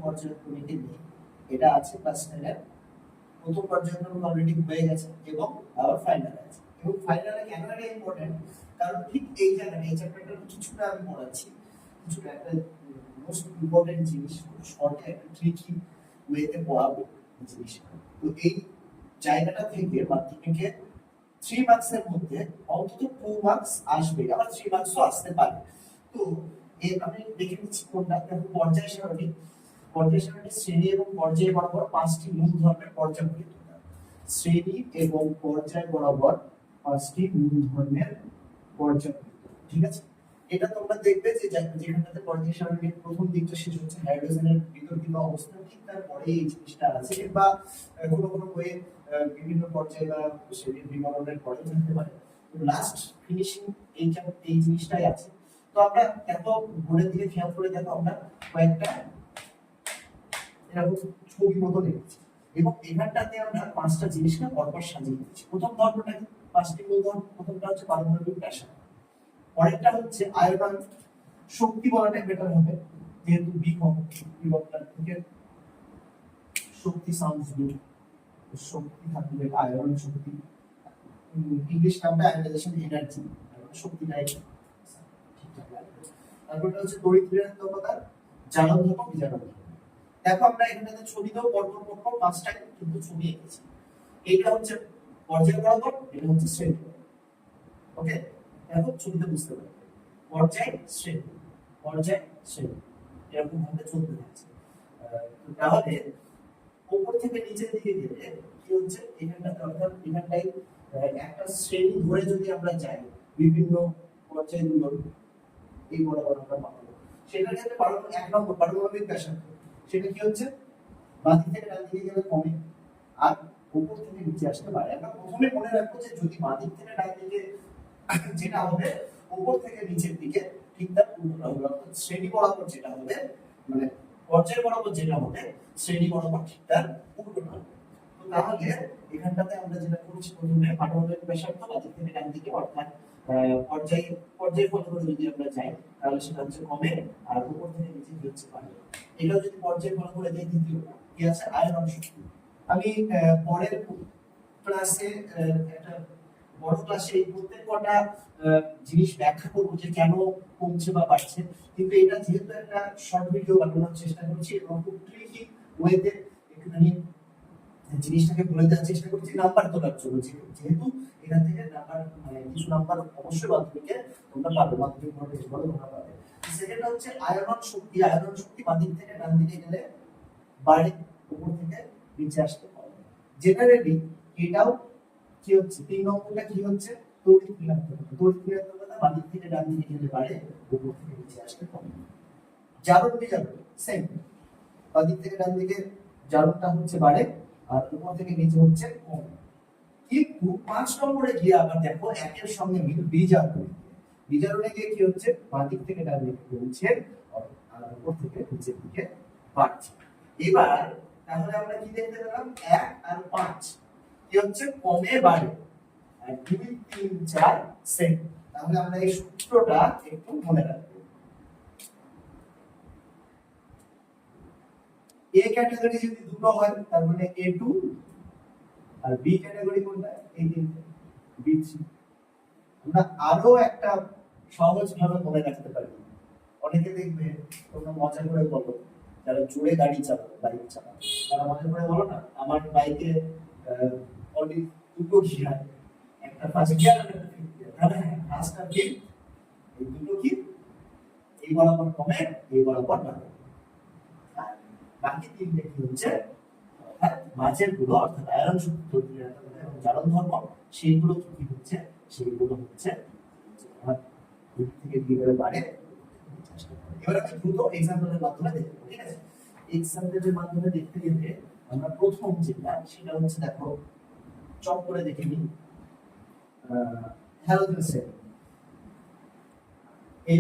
পর্যায়ক্রমিকে নিয়ে, এটা আছে ক্লাস 10 এর প্রথম পর্যায়ক্রমিক অলরেডি হয়ে গেছে এবং আবার ফাইনাল আছে। এবং ফাইনালে কেন এটা ইম্পর্টেন্ট, কারণ ঠিক এই জায়গাটা এই চ্যাপ্টারটা কিছুটা আমি পড়াচ্ছি, কিছুটা একটা মোস্ট ইম্পর্টেন্ট জিনিস শর্টে একটা ট্রিকি ওয়েতে পড়াবো জিনিস। তো এই জায়গাটা থেকে মাধ্যমিকে 3 মার্কসের মধ্যে অন্তত 2 মার্কস আসবে, আবার 3 মার্কসও আসতে পারে। তো এই আমি দেখে নিচ্ছি কোনটা। দেখো পর্যায় সারণী, পর্যায় সারণী শ্রেণী এবং পর্যায় বরাবর 5টি মূল ধর্মের পর্যায়বৃত্ত। শ্রেণী এবং পর্যায় বরাবর 5টি মূল ধর্মের পর্যায়বৃত্ত, ঠিক আছে। এটা তোমরা দেখবে যে যেখানটাতে পর্যায় সারণীর প্রথম দিকটা শেষ হচ্ছে হাইড্রোজেনের বিতর্কিত অবস্থান, ঠিক তারপরে এই জিনিসটা আছে, বা কোনো কোনো বইয়ে বিভিন্ন পর্যায় বা শ্রেণীর বিবরণের পরে থাকতে পারে। লাস্ট ফিনিশিং এই জিনিসটাই আছে। তো আমরা এত বোর্ডের দিকে খেয়াল করে দেখো, আমরা কয়েকটা এরকম ছবি মতো দেখছি এবং এখানটাতে আমরা 5টা জিনিসকে পরপর সাজিয়ে দিচ্ছি। প্রথম ধর্মটা কি? 5টি মূল ধর্ম। প্রথমটা হচ্ছে পারমাণবিক প্রেসার, পরেরটা হচ্ছে আয়তন, শক্তি বলাটা বেটার হবে যেহেতু বিভক্তার থেকে শক্তি সাউন্ডস গুড, শক্তি থাকবে আয়রন শক্তি, ইংলিশ নামটা আয়োনাইজেশন এনার্জি, শক্তিটাই ঠিকঠাক লাগবে। তারপরটা হচ্ছে তড়িৎ ঋণাত্মকতা, জ্বালাধর্ম, বিজারধর্ম। দেখো আমরা এখানে ছবিতেও পরপর 5টাই কিন্তু ছবি এঁকেছি। এইটা হচ্ছে পর্যায় বরাবর, এটা হচ্ছে শ্রেণী। ওকে, দেখো ছবিতে বুঝতে পারবে পর্যায় শ্রেণী, পর্যায় শ্রেণী এরকম ভাবে চলতে থাকছে। তাহলে উপর থেকে নিচের দিকে গেলে কি হচ্ছে, এখানটাতে অর্থাৎ এখানটাই একটা শ্রেণী ধরে যদি আমরা যাই বিভিন্ন পর্যায়গুলো এই বরাবর আমরা পাবো। সেটার ক্ষেত্রে এক নম্বর পারমাণবিক প্রেসার, সেটা কি হচ্ছে বাঁ দিক থেকে ডান দিকে গেলে কমে আর উপর থেকে নিচে আসতে পারে। আমরা প্রথমে মনে রাখবো যে যদি বাঁ দিক থেকে ডান দিকে যেটা হবে উপর থেকে নিচের দিকে ঠিক তার উল্টোটা হবে, অর্থাৎ শ্রেণী বরাবর যেটা হবে মানে পর্যায় বরাবর যেটা হবে শ্রেণী বরাবর ঠিক তার উল্টোটা হবে। তো তাহলে এখানটাতে আমরা যেটা করছি প্রথমে পারমাণবিক প্রেসার তো বাঁ দিক থেকে ডান দিকে, অর্থাৎ পর্যায় পথ করে যদি আমরা যাই তাহলে সেটা হচ্ছে কমে আর উপর থেকে নিচে কি হচ্ছে বাড়ে। এটাও যদি পর্যায় ফলো করে যাই দ্বিতীয় কি আছে আয়রন শক্তি। আমি পরের ক্লাসে একটা বড় ক্লাসে এই প্রত্যেকটা জিনিস ব্যাখ্যা করবো যে কেন কমছে বা বাড়ছে, কিন্তু এটা যেহেতু একটা শর্ট ভিডিও বানানোর চেষ্টা করছি এবং খুব ট্রিকি ওয়েতে একটুখানি জিনিসটাকে বলে দেওয়ার চেষ্টা করছি নাম্বার তোলার জন্য, যেহেতু এখান থেকে নাম্বার মানে কিছু নাম্বার অবশ্যই মাধ্যমিকে তোমরা পাবে, মাধ্যমিক পড়ে বলো তোমরা পাবে। সেকেন্ড হচ্ছে আয়রন শক্তি, আয়রন শক্তি বাঁ দিক থেকে ডান দিকে গেলে বাড়ে, উপর থেকে নিচে আসতে পারে। জেনারেলি এটাও কি হচ্ছে 3 নম্বরটা কি হচ্ছে তড়িৎ ঋণাত্মকতা, তড়িৎ ঋণাত্মকতা বাঁ দিক থেকে ডান দিকে গেলে বাড়ে, উপর থেকে নিচে আসতে পারে। জারণ বিজারণ সেম, বাঁ দিক থেকে ডান দিকে জারণটা হচ্ছে বাড়ে আর উপর থেকে নিচে হচ্ছে কমে। কিন্তু 5 নম্বরে গিয়ে আবার দেখো একের সঙ্গে মিল বিজারণ, বিজারণে গিয়ে কি হচ্ছে বাঁ দিক থেকে ডান দিকে কমছে আর উপর থেকে নিচের দিকে বাড়ছে। এবার তাহলে আমরা কি দেখতে পেলাম 1 আর 5 কি হচ্ছে কমে বাড়ে আর 2 3 4 সেম। তাহলে আমরা এই সূত্রটা একটু মনে রাখবো। এ ক্যাটাগরি যদি দুটো হয় তার মানে A2 আর বি ক্যাটাগরি কোনটা এই তিনটে B3। আমরা আরো একটা সহজ ভাবে মনে রাখতে পারি, অনেকে দেখবে তোমরা মজা করে বলো যারা জোরে গাড়ি চালায় বাইক চালায় তারা মজা করে বলো না আমার বাইকে অনলি দুটো গিয়ার, একটা ফার্স্ট গিয়ার আর একটা ফিফথ গিয়ার, তাহলে ফার্স্ট আর ফিফথ এই দুটো কি এই বরাবর কমে এই বরাবর বাড়ে, বাকি তিনটে কি হচ্ছে অর্থাৎ মাঝের গুলো অর্থাৎ আয়রন শক্তি তৈরি এবং জারণ ধর্ম সেইগুলো কি হচ্ছে সেইগুলো হচ্ছে দিক থেকে দিকে বাড়ে। এবার আমি দ্রুত এক্সাম্পলের মাধ্যমে দেখব, ঠিক আছে। এক্সাম্পলের মাধ্যমে দেখতে গেলে আমরা প্রথম যেটা সেটা হচ্ছে দেখো চক করে দেখে নিই halogen cell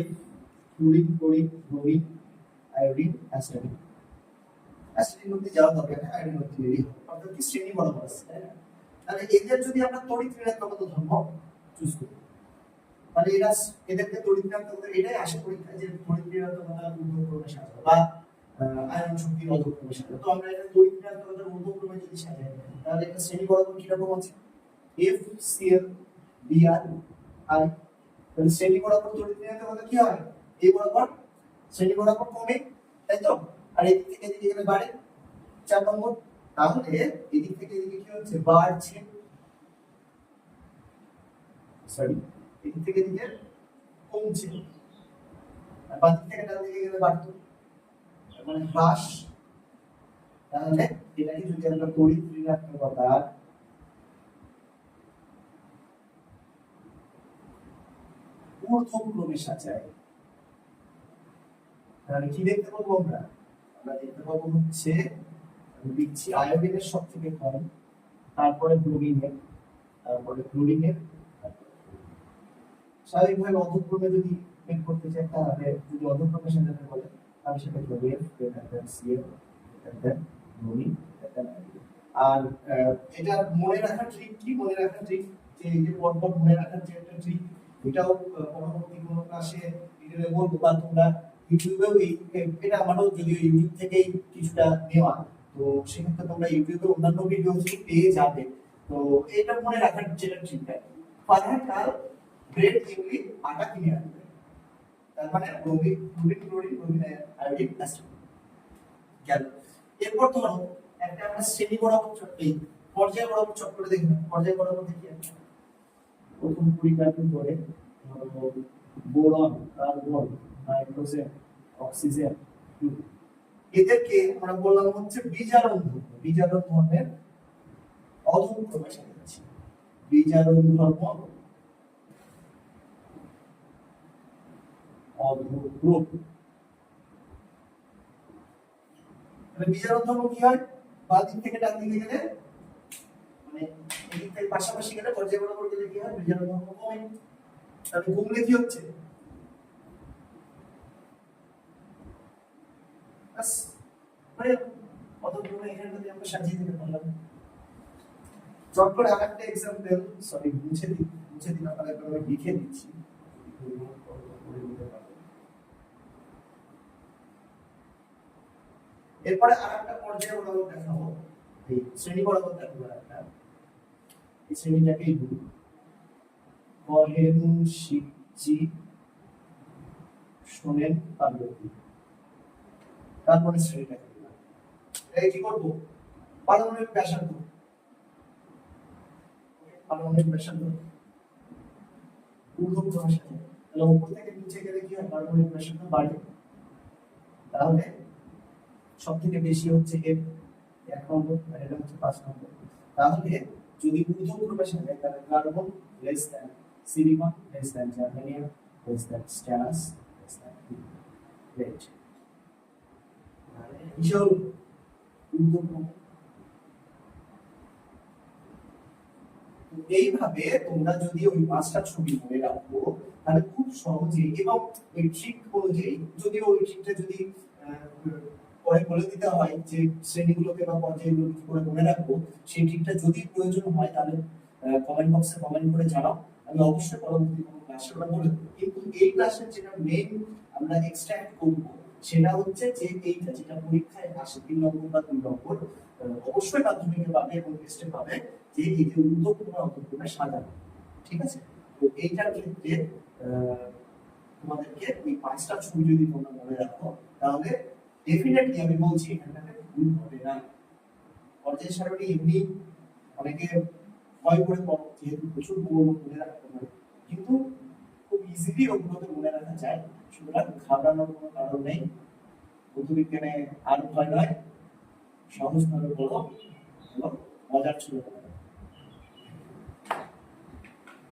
F fluorine chlorine bromine iodine acid, অ্যাসিডের মধ্যে যাওয়া দরকার না, আয়োডিন মধ্যে তৈরি হবে, অর্থাৎ কি শ্রেণী বরাবর আছে, তাই না? তাহলে এদের যদি আমরা তড়িৎ ঋণাত্মকতা ধর্ম চুজ করি তাহলে এরা এদেরকে তড়িৎ ঋণাত্মকতা এটাই আসে পরীক্ষায় যে তড়িৎ ঋণাত্মকতা উদ্ভব করবে সাজানো বা আয়রন শক্তির অধক্রমে সাজানো। তো আমরা এটা তড়িৎ ঋণাত্মকতার ঊর্ধ্বক্রমে যদি সাজাই, তাহলে এটা শ্রেণী বরাবর কিরকম আছে, FCl Br I। তাহলে শ্রেণী বরাবর তড়িৎ ঋণাত্মকতা কি হয়, এই বরাবর শ্রেণী বরাবর কমে, তাই তো? আর এদিক থেকে এদিকে গেলে বাড়ে, 4 নম্বর। তাহলে এদিক থেকে এদিকে কি হচ্ছে, বাড়ছে, সরি এদিক থেকে এদিকে কমছে, আর বাম দিক থেকে ডান দিকে গেলে বাড়তো, মানে হ্রাস। তাহলে এটাকে যদি আমরা তড়িৎ ঋণাত্মকতার ঊর্ধ্বক্রমে সাজাই, তাহলে কি দেখতে পাবো আমরা? আমরা দেখতে পাবো হচ্ছে, আমি লিখছি আয়োডিনের সব থেকে কম, তারপরে ব্রোমিনের, তারপরে ক্লোরিনের। স্বাভাবিকভাবে অধঃক্রমে যদি বের করতে চাই, তাহলে যদি অধঃক্রমে সাজাতে বলে, তাহলে সেটা হবে F greater than Cl greater than bromine greater than iodine। আর এটা মনে রাখার ট্রিক কি, মনে রাখার ট্রিক যে এই যে পরপর মনে রাখার যে একটা ট্রিক, এটাও পরবর্তী কোনো ক্লাসে ভিডিওতে বলবো, বা তোমরা ইউটিউবেও এটা আমারও যদিও ইউটিউব থেকেই কিছুটা নেওয়া, তো সেক্ষেত্রে তোমরা ইউটিউবে অন্যান্য ভিডিও পেয়ে যাবে। তো এটা মনে রাখার যেটা ট্রিকটা, ফারহাদ কাল ব্রেড এগুলি আটা কিনে আনবে, তার মানে bromine chlorine bromine iodine acid গেল। এরপর ধরো একটা আমরা শ্রেণী বরাবর এই পর্যায় বরাবর চক্র দেখি না, পর্যায় বরাবর দেখি প্রথম 20 কার্বন ধরে বোরন কার্বন নাইট্রোজেন অক্সিজেন, এদেরকে আমরা বললাম হচ্ছে বিজারণ ধর্ম। বিজারণ ধর্মের অধঃক্রমে সাজাচ্ছি, বিজারণ ধর্ম অধঃক্রম। তাহলে বিজারণ ধর্ম কি হয়, বাম দিক থেকে ডান দিকে গেলে, মানে এদিক থেকে পাশাপাশি গেলে, পর্যায় বরাবর গেলে কি হয়, বিজারণ ধর্ম কমে। তাহলে কমলে কি হচ্ছে, বাস মানে অধঃক্রমে এখানে যদি আমরা সাজিয়ে দিতে পারলাম। চট করে আরেকটা एग्जांपल, সরি মুছে দিন আপনাদের আমি লিখে দিচ্ছি, এরপরে আরেকটা পর্যায় বরাবর দেখাবো, এই শ্রেণী বরাবর দেখাবো একটা, এই শ্রেণীটাকেই বলি পহেন শিখজি শোনেন পার্বতী। তারপরে শ্রেণীটাকে এই কি করব, পারমাণবিক ব্যাসার্ধ, পারমাণবিক ব্যাসার্ধ ঊর্ধ্বক্রমে সাজাই। তাহলে উপর থেকে নিচে গেলে কি হয়, পারমাণবিক ব্যাসার্ধ বাড়ে। তাহলে সব থেকে বেশি হচ্ছে F 1 নম্বর, আর এটা হচ্ছে 5 নম্বর। তাহলে যদি ঊর্ধ্বক্রমে সাজাই, তাহলে carbon less than silicon less than germanium less than stannous less than lead. হিসাব ঊর্ধ্বক্রম। এইভাবে তোমরা যদি ওই 5টা ছবি মনে রাখো, তাহলে খুব সহজে এবং ওই ট্রিক অনুযায়ী, যদিও ওই ট্রিকটা যদি পরে বলে দিতে হয় যে শ্রেণীগুলোকে বা পর্যায়গুলো কি করে মনে রাখবো, সেই ট্রিকটা যদি প্রয়োজন হয় তাহলে কমেন্ট বক্সে কমেন্ট করে জানাও, আমি অবশ্যই পরবর্তী কোনো ক্লাসে ওটা বলে দেবো। কিন্তু এই ক্লাসের যেটা মেইন আমরা এক্সট্রাক্ট করব, সেটা হচ্ছে যে এইটা যেটা পরীক্ষায় আসে 3 নম্বর বা 2 নম্বর, অবশ্যই মাধ্যমিকে পাবে এবং টেস্টে পাবে, যে এই যে ঊর্ধ্বক্রমে অধঃক্রমে সাজানো। ঠিক আছে, তো এইটার ক্ষেত্রে তোমাদেরকে এই 5টা ছবি যদি তোমরা মনে রাখো, তাহলে ডেফিনেটলি আমি বলছি এখানটাতে ভুল হবে না। পর্যায় সারণী এমনি অনেকে ভয় করে পড়ো, যেহেতু প্রচুর মনে রাখতে হয়, কিন্তু খুব ইজিলি ওগুলোকে মনে রাখা যায়। সুতরাং ঘাবড়ানোর কোনো কারণ নেই। পদার্থবিজ্ঞানে আর ভয় নয়, সহজভাবে পড়ো এবং মজার ছিল।